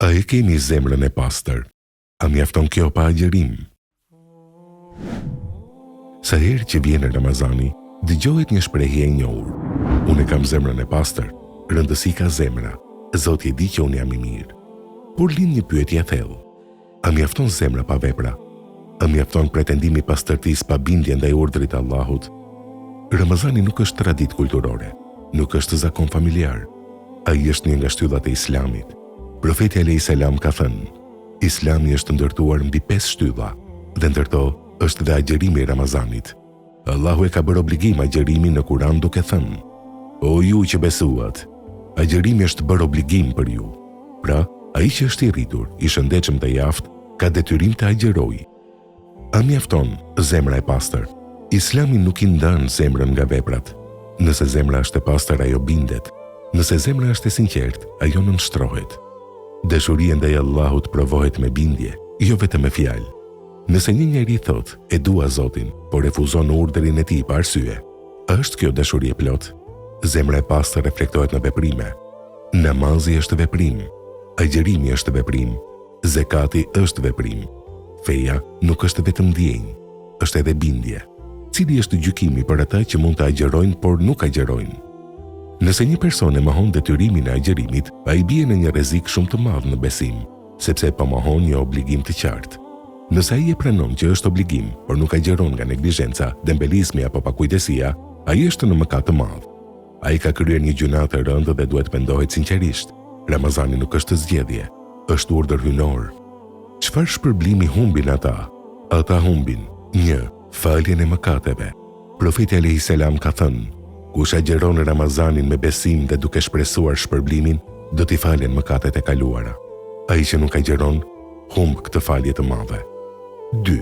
A e kemi zemrën e pastër? A mjafton kjo pa agjërim? Sa herë që vjen Ramazani, dëgjohet një shprehje e njohur. Unë kam zemrën e pastër, rëndësi ka zemra, Zoti e di që unë jam i mirë. Por lind një pyetje e thellë. A mjafton zemra pa vepra? A mjafton pretendimi pastërtisë pa bindje ndaj urdhrit të Allahut? Ramazani nuk është traditë kulturore, nuk është zakon familjar. Ai është një nga shtyllat e Islamit. Profeti alayhis salam ka thënë: Islami është ndërtuar mbi 5 shtylla, dhe ndër to është dhe agjërimi i Ramazanit. Allahu e ka bërë obligim agjërimin në Kur'an duke thënë: O ju që besuat, agjërimi është bërë obligim për ju. Pra, ai që është i rritur, i shëndetshëm dhe i aftë, ka detyrim të agjërojë. A mjafton zemra e pastër? Islami nuk i ndan zemrën nga veprat. Nëse zemra është e pastër, ajo bindet. Nëse zemra është e sinqertë, ajo nënshtrohet. Dashuria ndaj Allahut provohet me bindje, jo vetëm me fjalë. Nëse një njeri thot, e dua Zotin, por refuzon urdhrin e tij pa arsye, a është kjo dashuri e plot? Zemra e pastër reflektohet në veprime. Namazi është veprim, agjërimi është veprim, zekati është veprim. Feja nuk është vetëm ndjenjë, është edhe bindje. Cili është gjykimi për ata që mund të agjërojnë por nuk agjërojnë? Nëse një person e mohon detyrimin e agjërimit, ai bie në një rrezik shumë të madh në besim, sepse po mohon një obligim të qartë. Nëse ai e pranon që është obligim, por nuk agjëron nga neglizhenca, dembelizmi apo pakujdesia, ai është në mëkat të madh. Ai ka kryer një gjuna të rëndë dhe duhet pendohet sinqerisht. Ramazani nuk është zgjedhje, është urdhër hyjnor. Çfarë shpërblimi humbin ata? Ata humbin 1. Faljen e mëkateve. Profeti alayhis salam ka thënë: kush agjeron Ramazanin me besim dhe duke shpresuar shpërblimin, do t'i falen mëkatet e kaluara. Ai që nuk agjeron, humb këtë falje të madhe. 2.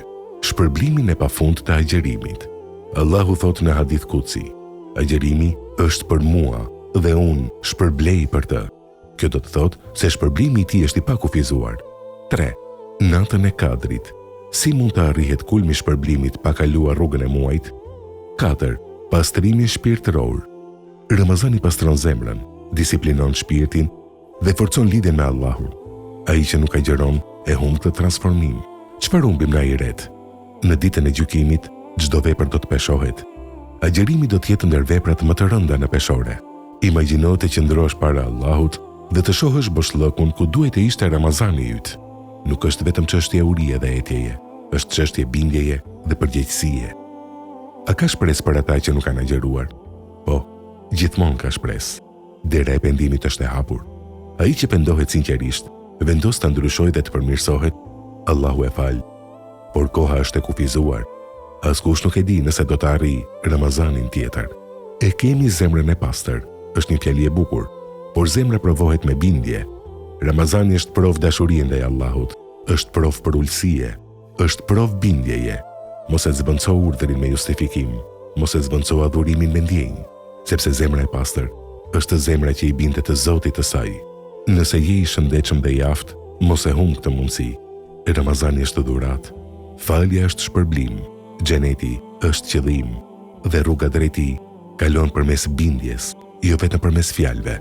Shpërblimin e pafund të agjerimit. Allahu thot në hadith kutsi: agjerimi është për mua dhe unë shpërblej për të. Kjo do të thot se shpërblimi i tij është i pakufizuar. 3. Natën e Kadrit. Si mund të arrihet kulmi i shpërblimit pa kaluar rrugën e muajit? 4. Pastrimi shpirtëror. Ramazani pastron zemrën, disiplinon shpirtin dhe forcon lidhjen me Allahun. Ai që nuk agjeron e humb këtë transformim. Çfarë humbim në ahiret? Në ditën e gjykimit, çdo vepër do të peshohet. Agjërimi do të jetë ndër veprat më të rënda në peshore. Imagjino të qëndrosh para Allahut dhe të shohësh boshllëkun ku duhet të ishte Ramazani yt. Nuk është vetëm çështje urie dhe etjeje, është çështje bindjeje dhe përgjegjësie. A ka shpresë për ata që nuk kanë agjëruar? Po, gjithmonë ka shpresë. Dera e pendimit është e hapur. Ai që pendohet sinqerisht, vendos ta ndryshojë dhe të përmirësohet, Allahu e fal. Por koha është e kufizuar. Askush nuk e di nëse do të arrijë Ramazanin tjetër. E kemi zemrën e pastër, është një fjali e bukur, por zemra provohet me bindje. Ramazani është provë dashurie ndaj Allahut, është provë për ulësie, është provë bindjeje. Mos e zbënco urdhrin me justifikim, mos e zbënco adhurimin me ndjenjë, sepse zemra e pastër është zemra që i bindet të Zotit të saj. Nëse je i shëndetshëm dhe i aftë, mos e humb këtë mundësi. Ramazani është dhuratë, falja është shpërblim, xheneti është qëllim dhe rruga drejt tij kalon përmes bindjes, jo vetëm përmes fjalëve.